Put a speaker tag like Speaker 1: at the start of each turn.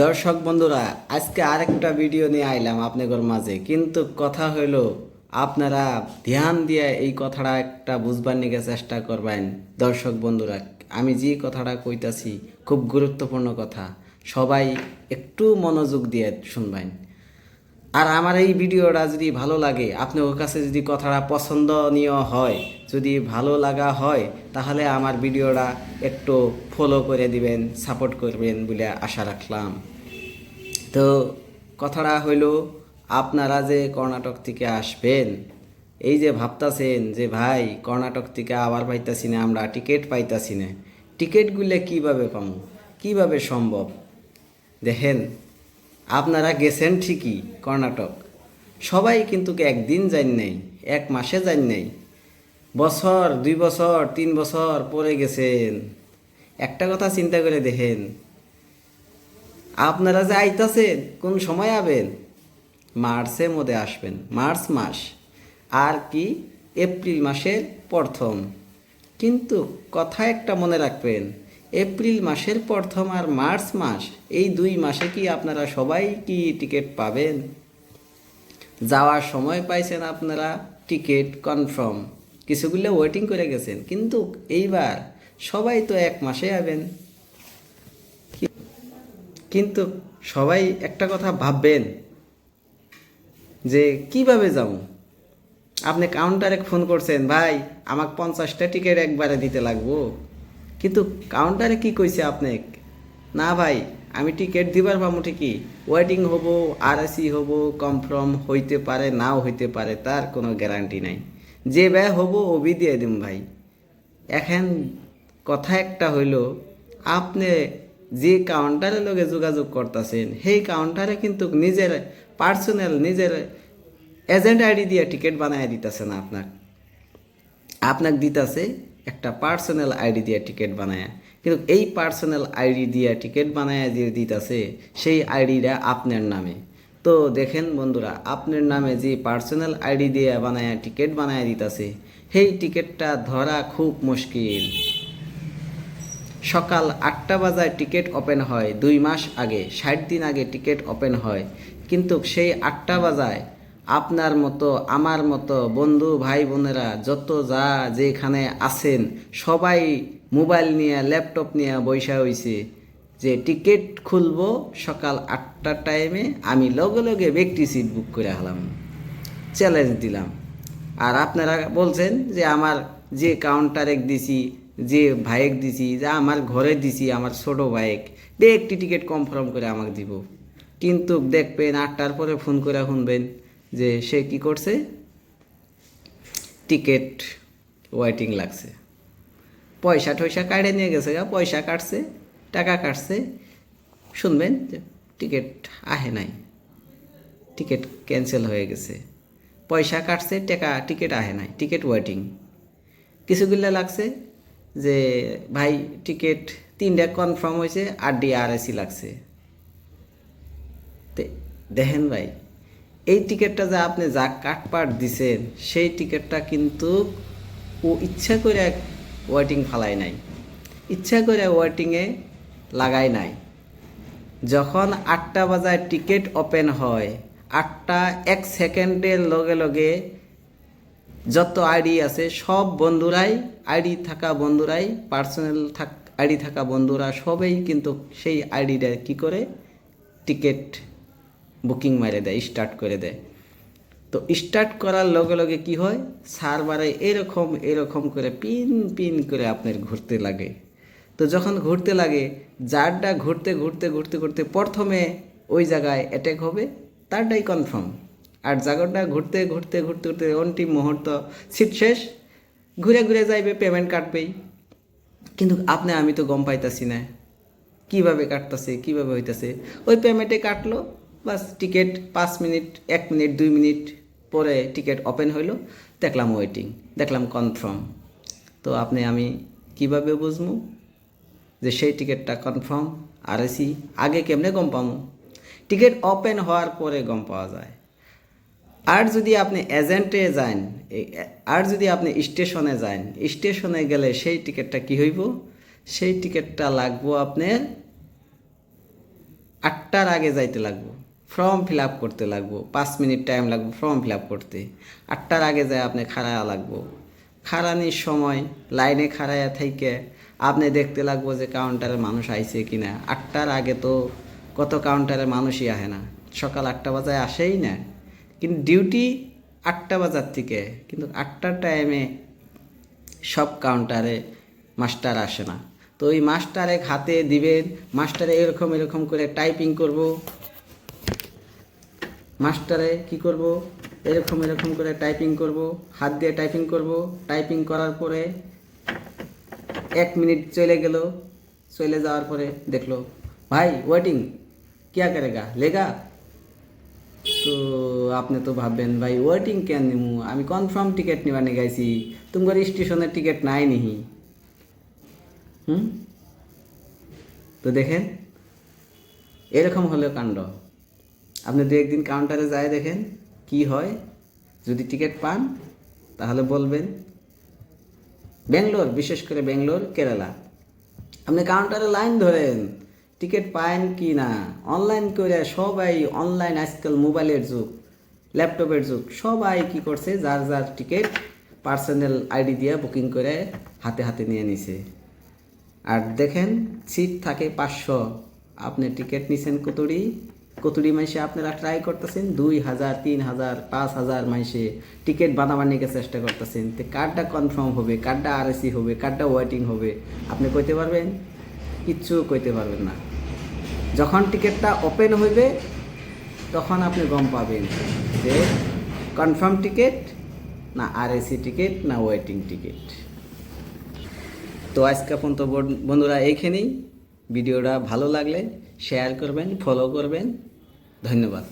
Speaker 1: দর্শক বন্ধুরা, আজকে আরেকটা ভিডিও নিয়ে আইলাম আপনাদের মাঝে। কিন্তু কথা হইল, আপনারা ধ্যান দিয়ে এই কথাটা একটা বুঝবার নিকে চেষ্টা করবেন। দর্শক বন্ধুরা, আমি যে কথাটা কইতাছি খুব গুরুত্বপূর্ণ কথা, সবাই একটু মনোযোগ দিয়ে শুনবেন। আর আমার এই ভিডিওটা যদি ভালো লাগে, আপনার কাছে যদি কথাটা পছন্দনীয় হয়, যদি ভালো লাগা হয়, তাহলে আমার ভিডিওটা একটু ফলো করে দিবেন, সাপোর্ট করবেন বলে আশা রাখলাম। তো কথাটা হইল, আপনারা যে কর্ণাটক থেকে আসবেন, এই যে ভাবতাছেন যে ভাই কর্ণাটক থেকে আবার পাইতাছি না, আমরা টিকিট পাইতাছি না, টিকিটগুলো কীভাবে পাবো, কীভাবে সম্ভব? দেখেন, আপনারা গেছেন ঠিকই কর্ণাটক, সবাই কিন্তু একদিন যান নাই, এক মাসে যান নাই, বছর 2 বছর 3 বছর পরে গেছেন। একটা কথা চিন্তা করে দেখেন, আপনারা যে আইতাছেন কোন সময় আবেন? মার্চের মধ্যে আসবেন, মার্চ মাস, আর কি এপ্রিল মাসের প্রথম। কিন্তু কথা একটা মনে রাখবেন, এপ্রিল মাসের প্রথম আর মার্চ মাস, এই 2 মাসে কি আপনারা সবাই কি টিকিট পাবেন? যাওয়ার সময় পাইছেন আপনারা টিকিট কনফার্ম, কিছুগুলো ওয়েটিং করে গেছেন, কিন্তু এইবার সবাই তো এক মাসে আবেন। কিন্তু সবাই একটা কথা ভাববেন যে কিভাবে যাব। আপনি কাউন্টারে ফোন করছেন, ভাই আমাকে 50টা টিকিট একবারে দিতে লাগবো, কিন্তু কাউন্টারে কি কইছে আপনি? না ভাই, আমি টিকিট দিবার পাবো ঠিকই, ওয়েটিং হবো, আরএসি হবো, কনফার্ম হইতে পারে নাও হইতে পারে, তার কোনো গ্যারান্টি নাই। যে ব্যয় হবো ওবি দিয়ে দিম ভাই। এখন কথা একটা হইল, আপনি যে কাউন্টারের লগে যোগাযোগ করতেছেন, সেই কাউন্টারে কিন্তু নিজের পার্সোনাল, নিজের এজেন্ট আইডি দিয়ে টিকিট বানায় দিতেছে না আপনার, আপনাকে দিতেছে একটা পার্সোনাল আইডি দিয়ে টিকিট বানায়। কিন্তু এই পার্সোনাল আইডি দিয়ে টিকিট বানায় দিয়ে দিতেছে, সেই আইডিটা আপনার নামে। তো দেখেন বন্ধুরা, আপনার নামে যে পার্সোনাল আইডি দিয়ে বানায় টিকিট বানায় দিতেছে, সেই টিকিটটা ধরা খুব মুশকিল। সকাল 8টা বাজায় টিকিট ওপেন হয়, 2 মাস আগে, 60 দিন আগে টিকিট ওপেন হয়। কিন্তু সেই 8টা বাজায় আপনার মতো আমার মতো বন্ধু ভাই বোনেরা যত যা যেখানে আছেন, সবাই মোবাইল নিয়ে ল্যাপটপ নিয়ে বৈশা হইছে যে টিকিট খুলবো সকাল 8টার টাইমে, আমি লগে লগে ব্যক্তি সিট বুক করে হলাম, চ্যালেঞ্জ দিলাম। আর আপনারা বলছেন যে আমার যে কাউন্টারে দিছি, যে ভাইক দিছি, যা আমার ঘরে দিছি, আমার ছোট ভাইক বে একটি টিকিট কনফার্ম করে আমাকে দিব। কিন্তু দেখবেন 8টার পরে ফোন করে শুনবেন যে সে কি করছে, টিকিট ওয়েটিং লাগছে, পয়সা টয়সা কাটে নিয়ে গেছে, পয়সা কাটছে, টাকা কাটছে, শুনবেন যে টিকিট আহে নাই, টিকিট ক্যান্সেল হয়ে গেছে, পয়সা কাটছে, টাকা, টিকিট আহে নাই, টিকিট ওয়েটিং। কিছুগুলো লাগছে যে ভাই টিকিট 3টা কনফার্ম হয়েছে, 8 আরএসি লাগছে। তো দেখেন ভাই, এই টিকিটটা যা আপনি যা কাটপাট দিছেন, সেই টিকিটটা কিন্তু ও ইচ্ছা করে ওয়েটিং ফালাই নাই, ইচ্ছা করে ওয়েটিংয়ে লাগাই নাই। যখন 8টা বাজায় টিকিট ওপেন হয়, 8টা 1 সেকেন্ডের লগে লগে যত আইডি আছে সব বন্ধুরাই, আইডি থাকা বন্ধুরাই, পার্সোনাল আইডি থাকা বন্ধুরা সবাই কিন্তু সেই আইডিটা কী করে, টিকিট বুকিং মারে দেয়, স্টার্ট করে দেয়। তো স্টার্ট করার লগে লগে কী হয়, সার্ভারে এরকম এরকম করে পিন পিন করে আপনার ঘুরতে লাগে। তো যখন ঘুরতে লাগে, যারটা ঘুরতে ঘুরতে ঘুরতে ঘুরতে প্রথমে ওই জায়গায় অ্যাটাক হবে, তারটাই কনফার্ম। আর জায়গাটা ঘুরতে ঘুরতে ঘুরতে ঘুরতে অন্তিম মুহূর্ত, সিট শেষ, ঘুরে ঘুরে যাইবে, পেমেন্ট কাটবেই। কিন্তু আপনি আমি তো গম পাইতাছি না কীভাবে কাটতেছে, কীভাবে হইতেছে। ওই পেমেন্টে কাটলো, বাস টিকিট 5 মিনিট, 1 মিনিট, 2 মিনিট পরে টিকিট ওপেন হইলো, দেখলাম ওয়েটিং, দেখলাম কনফার্ম। তো আপনি আমি কিভাবে বুঝবো যে সেই টিকিটটা কনফার্ম আরএসি? আগে কেমনে গম পাবো? টিকিট ওপেন হওয়ার পরে গম পাওয়া যায়। আর যদি আপনি এজেন্টে যান, আর যদি আপনি স্টেশনে যান, স্টেশনে গেলে সেই টিকিটটা কি হইব, সেই টিকিটটা লাগবো আপনার 8টা 8টার আগে যাইতে লাগবো, ফর্ম ফিল আপ করতে লাগবো, 5 মিনিট টাইম লাগবে ফর্ম ফিল আপ করতে। 8টার আগে যায় আপনি খাড়ায়া লাগবো, খাড়ানির সময় লাইনে খাড়ায়া থেকে আপনি দেখতে লাগবো যে কাউন্টারে মানুষ আইছে কিনা। 8টার আগে তো কত কাউন্টারে মানুষই আহে না, সকাল 8টা বাজায় আসেই না, কিন্তু ডিউটি 8টা বাজার থেকে, কিন্তু 8টার টাইমে সব কাউন্টারে মাস্টার আসে না। তো ওই মাস্টারে হাতে দিবেন, মাস্টারে এরকম এরকম করে টাইপিং করব, মাস্টারে কি করব, এরকম এরকম করে টাইপিং করব, হাত দিয়ে টাইপিং করব। টাইপিং করার পরে 1 মিনিট চলে গেল, চলে যাওয়ার পরে দেখলো ভাই ওয়েটিং क्या करेगा लेगा। তো আপনি তো ভাববেন ভাই ওয়েটিং কেন নিমু, আমি কনফার্ম টিকিট নিবানে গাইছি, তোমার স্টেশনের টিকিট নাই নিহি। তো দেখেন এরকম হলো কাণ্ড। আপনি দু একদিন কাউন্টারে যায় দেখেন কি হয়। যদি টিকিট পান তাহলে বলবেন। ব্যাঙ্গালোর, বিশেষ করে ব্যাঙ্গালোর, কেরালা, আপনি কাউন্টারে লাইন ধরেন, টিকিট পায়েন কি না, অনলাইন করে সবাই, অনলাইন আজকাল মোবাইলের যুগ, ল্যাপটপের যুগ, সবাই কি করছে যার যার টিকিট পার্সোনাল আইডি দিয়ে বুকিং করে হাতে হাতে নিয়ে নিছে। আর দেখেন সিট থাকে 500, আপনি টিকিট নিছেন কতুরি কতুরি মাইসে আপনারা ট্রাই করতেছেন 2000, 3000, 5000 মাইসে টিকিট বানাবানিকে চেষ্টা করতেছেন। তো কার্ডটা কনফার্ম হবে, কার্ডটা আরএসি হবে, কার্ডটা ওয়েটিং হবে, আপনি কইতে পারবেন? কিচ্ছু কইতে পারবেন না। যখন টিকিটটা ওপেন হইবে তখন আপনি গম পাবেন যে কনফার্ম টিকিট না আরএসি টিকিট না ওয়েটিং টিকিট। তো আজকে পর্যন্ত বন্ধুরা এইখানেই। ভিডিওটা ভালো লাগলে শেয়ার করবেন, ফলো করবেন। ধন্যবাদ।